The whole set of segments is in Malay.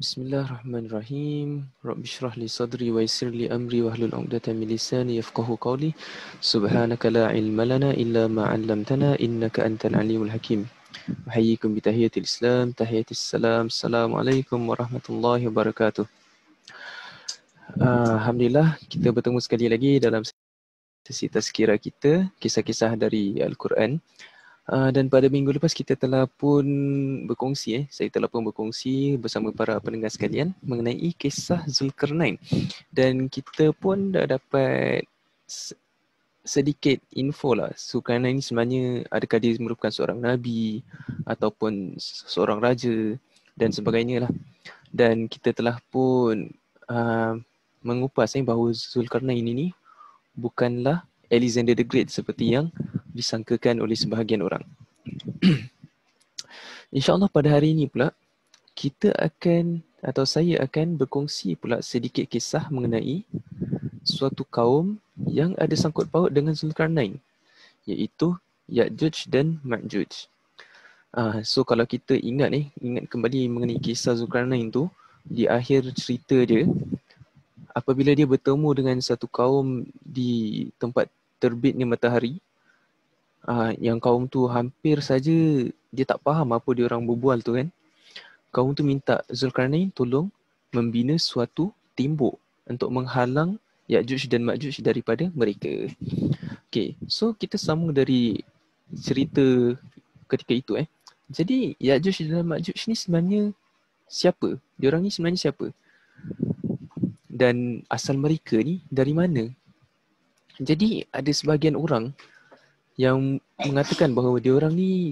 Bismillahirrahmanirrahim. Rabbi shrah li sadri wa yassir li amri wahlul 'uqdatam min lisani yafqahu qawli. Subhanaka la ilma lana illa ma 'allamtana innaka antal alimul hakim. Uhayyikum bi tahiyatil Islam, tahiyatis salam. Assalamualaikum warahmatullahi wabarakatuh. Alhamdulillah kita bertemu sekali lagi dalam sesi tazkirah kita, kisah-kisah dari Al-Quran. Dan pada minggu lepas kita telah pun berkongsi, saya telah pun berkongsi bersama para pendengar sekalian mengenai kisah Zulkarnain. Dan kita pun dah dapat sedikit info lah. Zulkarnain sebenarnya adakah dia merupakan seorang nabi ataupun seorang raja dan sebagainya lah. Dan kita telah pun mengupas bahawa Zulkarnain ini bukanlah Alexander the Great seperti yang disangkakan oleh sebahagian orang. InsyaAllah pada hari ini pula saya akan berkongsi pula sedikit kisah mengenai suatu kaum yang ada sangkut paut dengan Zulkarnain, iaitu Ya'juj dan Ma'juj. So kalau kita ingat kembali mengenai kisah Zulkarnain tu, di akhir cerita dia, apabila dia bertemu dengan satu kaum di tempat terbitnya matahari, yang kaum tu hampir saja dia tak faham apa dia orang berbual tu kan. Kaum tu minta Zulkarnain tolong membina suatu tembok untuk menghalang Ya'juj dan Ma'juj daripada mereka. Okay, so kita sambung dari cerita ketika itu. Jadi Ya'juj dan Ma'juj ni sebenarnya siapa? Diorang ni sebenarnya siapa? Dan asal mereka ni dari mana? Jadi ada sebahagian orang yang mengatakan bahawa diorang ni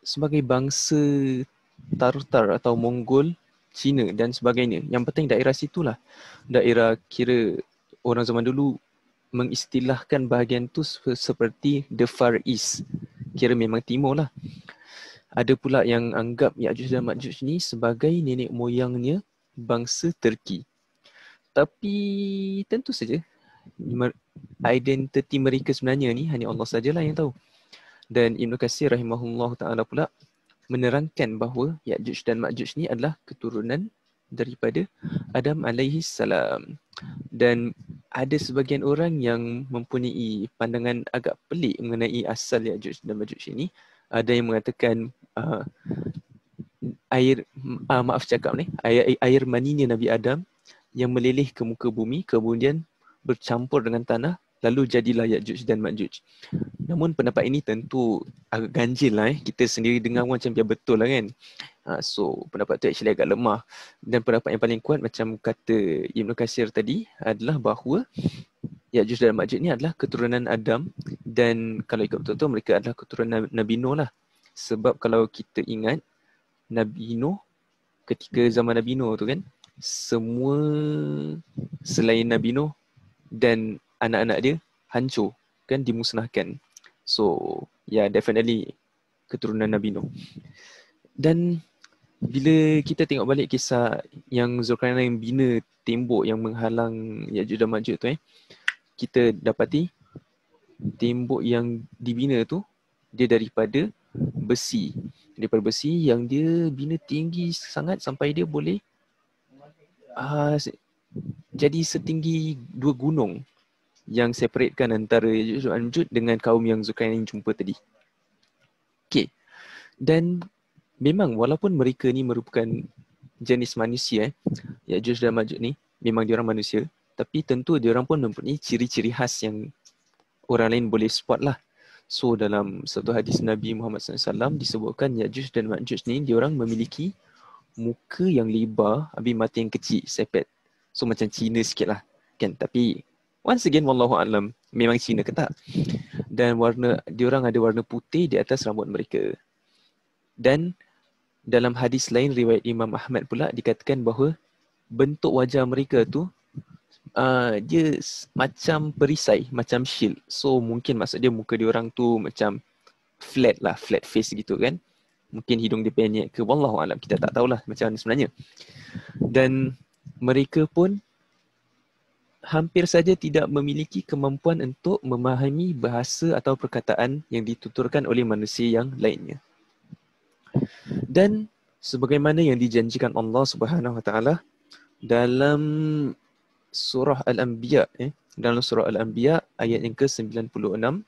sebagai bangsa Tartar atau Mongol, Cina dan sebagainya. Yang penting daerah situlah. Daerah kira orang zaman dulu mengistilahkan bahagian tu seperti the Far East. Kira memang timur lah. Ada pula yang anggap Ya'juj dan Ma'juj ni sebagai nenek moyangnya bangsa Turki. Tapi tentu saja identiti mereka sebenarnya ni hanya Allah sajalah yang tahu. Dan Ibn Katsir rahimahullah ta'ala pula menerangkan bahawa Ya'juj dan Ma'juj ni adalah keturunan daripada Adam alaihi salam. Dan ada sebagian orang yang mempunyai pandangan agak pelik mengenai asal Ya'juj dan Ma'juj ini. Ada yang mengatakan air maninya Nabi Adam yang meleleh ke muka bumi kemudian bercampur dengan tanah, lalu jadilah Ya'juj dan Ma'juj. Namun pendapat ini tentu agak ganjil lah. Kita sendiri dengar macam biar betul lah kan. So pendapat tu actually agak lemah. Dan pendapat yang paling kuat macam kata Ibn Katsir tadi adalah bahawa Ya'juj dan Ma'juj ni adalah keturunan Adam. Dan kalau ikut betul-betul mereka adalah keturunan Nabi Nuh lah. Sebab kalau kita ingat Nabi Nuh, ketika zaman Nabi Nuh tu kan, semua selain Nabi Nuh dan anak-anak dia hancur kan, dimusnahkan. So definitely keturunan Nabi Nuh. Dan bila kita tengok balik kisah yang Zulkarnain bina tembok yang menghalang Ya'juj dan Ma'juj tu, kita dapati tembok yang dibina tu dia daripada besi. Daripada besi yang dia bina tinggi sangat sampai dia boleh jadi setinggi 2 gunung yang separatekan antara Ya'juj dan Ma'juj dengan kaum yang Zulkarnain jumpa tadi. Okay. Dan memang walaupun mereka ni merupakan jenis manusia, Ya'juj dan Ma'juj ni memang diorang manusia, tapi tentu diorang pun mempunyai ciri-ciri khas yang orang lain boleh spot lah. So dalam satu hadis Nabi Muhammad SAW disebutkan Ya'juj dan Ma'juj ni diorang memiliki muka yang lebar, habis mata yang kecil, sepet. So macam Cina sikit lah kan. Tapi once again wallahu alam, memang Cina ke tak. Dan diorang ada warna putih di atas rambut mereka. Dan dalam hadis lain riwayat Imam Ahmad pula dikatakan bahawa bentuk wajah mereka tu dia macam perisai, macam shield. So mungkin maksud dia muka diorang tu macam flat lah, flat face gitu kan. Mungkin hidung dia pendek ke, wallahu alam, kita tak tahulah macam mana sebenarnya. Dan mereka pun hampir saja tidak memiliki kemampuan untuk memahami bahasa atau perkataan yang dituturkan oleh manusia yang lainnya. Dan sebagaimana yang dijanjikan Allah Subhanahu Wa Taala dalam surah Al-Anbiya, dalam surah Al-Anbiya ayat yang ke-96,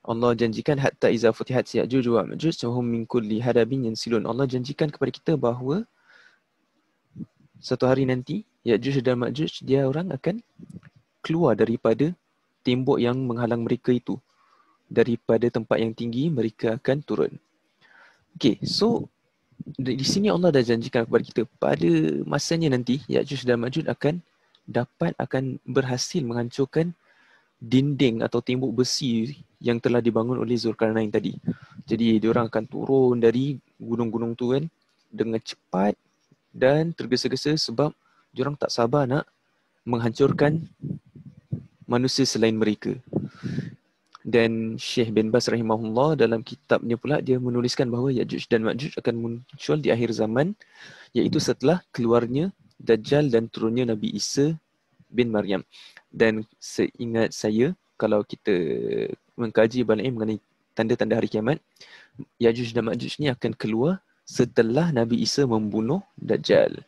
Allah janjikan hatta iza futihat Ya'juj wa Ma'juj wa hum min kulli hadabin yansilun. Allah janjikan kepada kita bahawa satu hari nanti Ya'juj dan Ma'juj dia orang akan keluar daripada tembok yang menghalang mereka itu. Daripada tempat yang tinggi mereka akan turun. Okay, so di sini Allah dah janjikan kepada kita pada masanya nanti Ya'juj dan Ma'juj akan berhasil menghancurkan dinding atau tembok besi yang telah dibangun oleh Zulkarnain tadi. Jadi diorang akan turun dari gunung-gunung tu kan dengan cepat dan tergesa-gesa sebab diorang tak sabar nak menghancurkan manusia selain mereka. Dan Syekh bin Baz rahimahullah dalam kitabnya pula dia menuliskan bahawa Ya'juj dan Ma'juj akan muncul di akhir zaman, iaitu setelah keluarnya Dajjal dan turunnya Nabi Isa bin Maryam. Dan seingat saya, kalau kita mengkaji balik mengenai tanda-tanda hari kiamat, Ya'juj dan Ma'juj ni akan keluar setelah Nabi Isa membunuh Dajjal.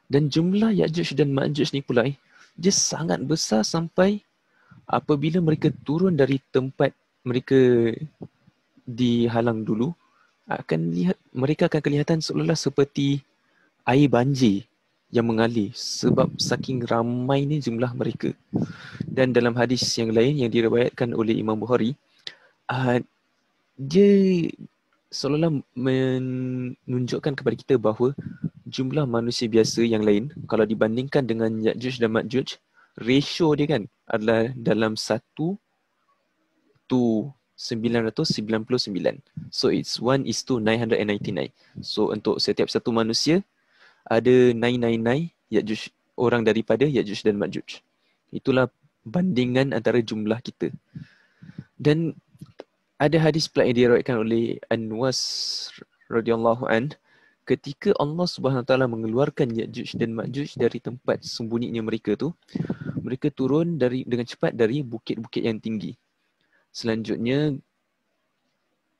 Dan jumlah Ya'juj dan Ma'juj ni pula dia sangat besar sampai apabila mereka turun dari tempat mereka dihalang dulu, mereka akan kelihatan seolah-olah seperti air banjir yang mengalir sebab saking ramainya jumlah mereka. Dan dalam hadis yang lain yang diriwayatkan oleh Imam Bukhari, dia seolah-olah menunjukkan kepada kita bahawa jumlah manusia biasa yang lain kalau dibandingkan dengan Ya'juj dan Ma'juj, ratio dia kan adalah dalam 1 to 999. So it's 1:999. So untuk setiap satu manusia ada 999 Ya'juj, orang daripada Ya'juj dan Ma'juj. Itulah bandingan antara jumlah kita. Dan ada hadis pula yang diriwayatkan oleh An-Nuwas radhiyallahu an, ketika Allah Subhanahu Wa Taala mengeluarkan Ya'juj dan Ma'juj dari tempat sembunyinya mereka tu, mereka turun dengan cepat dari bukit-bukit yang tinggi. Selanjutnya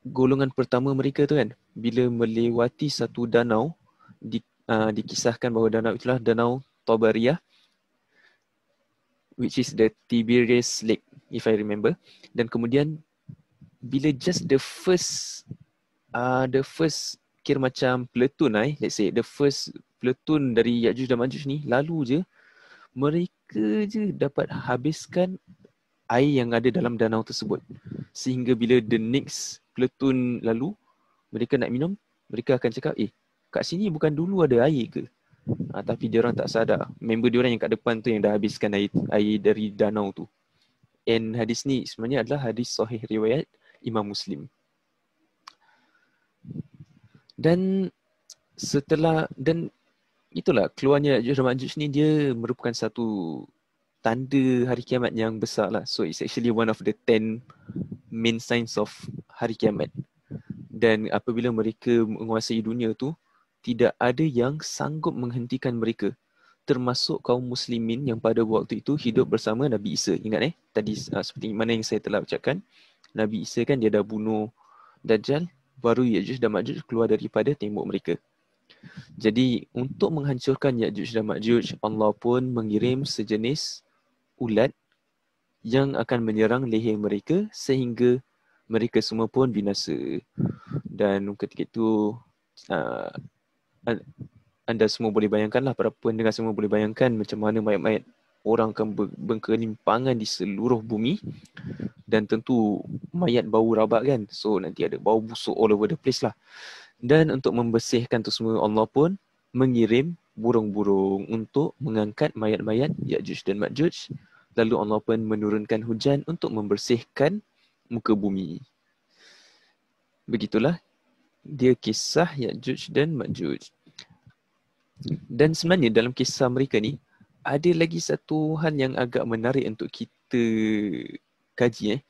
golongan pertama mereka tu kan, bila melewati satu danau, dikisahkan bahawa danau itulah Danau Tabariyah, which is the Tiberias Lake if I remember. Dan kemudian bila just the first kira macam platoon let's say the first platoon dari Ya'juj dan Ma'juj ni lalu je, mereka je dapat habiskan air yang ada dalam danau tersebut. Sehingga bila the next platoon lalu, mereka nak minum, mereka akan cakap, kat sini bukan dulu ada air ke? Tapi diorang tak sadar, member diorang yang kat depan tu yang dah habiskan air dari danau tu. And hadis ni sebenarnya adalah hadis sahih riwayat Imam Muslim. Dan itulah keluarnya Ya'juj dan Ma'juj ni, dia merupakan satu tanda hari kiamat yang besar lah. So it's actually one of the 10 main signs of hari kiamat. Dan apabila mereka menguasai dunia tu, tidak ada yang sanggup menghentikan mereka, termasuk kaum muslimin yang pada waktu itu hidup bersama Nabi Isa. Ingat tadi seperti mana yang saya telah ucapkan, Nabi Isa kan dia dah bunuh Dajjal, baru Ya'juj dan Ma'juj keluar daripada tembok mereka. Jadi untuk menghancurkan Ya'juj dan Ma'juj, Allah pun mengirim sejenis ulat yang akan menyerang leher mereka sehingga mereka semua pun binasa. Dan ketika itu anda semua boleh bayangkanlah, para pendengar semua boleh bayangkan macam mana mayat-mayat orang akan berkelimpangan di seluruh bumi. Dan tentu mayat bau rabak kan, so nanti ada bau busuk all over the place lah. Dan untuk membersihkan tu semua, Allah pun mengirim burung-burung untuk mengangkat mayat-mayat Ya'juj dan Ma'juj. Lalu Allah pun menurunkan hujan untuk membersihkan muka bumi. Begitulah dia kisah Ya'juj dan Ma'juj. Dan sebenarnya dalam kisah mereka ni, ada lagi satu hal yang agak menarik untuk kita kaji.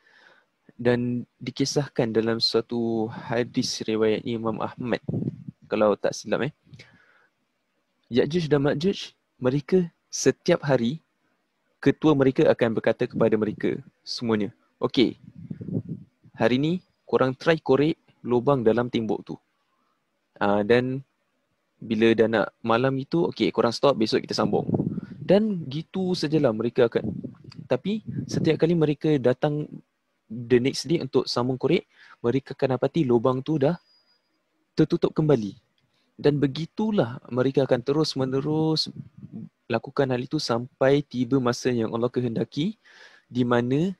Dan dikisahkan dalam suatu hadis riwayat Imam Ahmad, kalau tak silap. Ya'juj dan Ma'juj, mereka setiap hari, ketua mereka akan berkata kepada mereka semuanya, okey, hari ni korang try korek lubang dalam tembok tu. Dan bila dah nak malam itu, okey, korang stop, besok kita sambung. Dan gitu sajalah mereka akan. Tapi setiap kali mereka datang the next day untuk sambung korek, mereka akan dapati lubang tu dah tertutup kembali. Dan begitulah mereka akan terus-menerus lakukan hal itu sampai tiba masa yang Allah kehendaki, di mana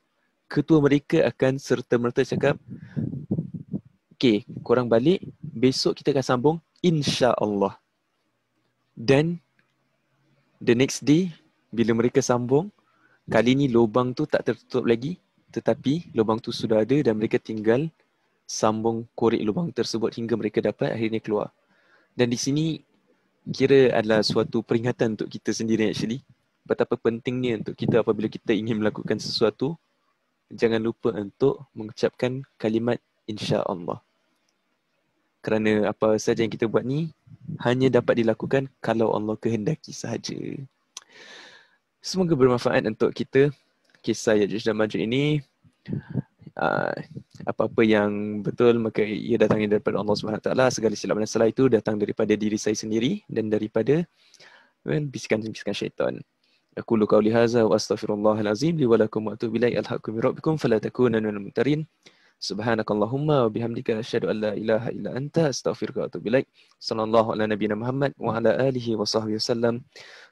ketua mereka akan serta-merta cakap, okey, korang balik, besok kita akan sambung, insya-Allah. Dan the next day, bila mereka sambung, kali ni lubang tu tak tertutup lagi, tetapi lubang tu sudah ada dan mereka tinggal sambung korek lubang tersebut hingga mereka dapat akhirnya keluar. Dan di sini kira adalah suatu peringatan untuk kita sendiri actually. Betapa pentingnya untuk kita apabila kita ingin melakukan sesuatu, jangan lupa untuk mengucapkan kalimat insya-Allah. Kerana apa saja yang kita buat ni hanya dapat dilakukan kalau Allah kehendaki sahaja. Semoga bermanfaat untuk kita kisah Ya'juj dan Ma'juj ini. Apa-apa yang betul maka ia datangnya daripada Allah Subhanahu Wa Taala. Segala silap dan salah itu datang daripada diri saya sendiri dan daripada bisikan-bisikan syaitan. Aqulu qawli hadza wa astaghfirullahal azim li wa lakum wa atubu ilaihi alhaqu min rabbikum fala takunanna minal mumtarin. Subhanakallahumma wa bihamdika asyhadu an la ilaha illa anta astaghfiruka wa atubu ilaik. Sallallahu ala nabiyyina Muhammad wa ala alihi wa sahbihi wasallam.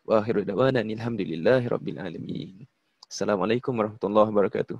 Wa akhiru da'wana alhamdulillahi rabbil alamin. Assalamualaikum warahmatullahi wabarakatuh.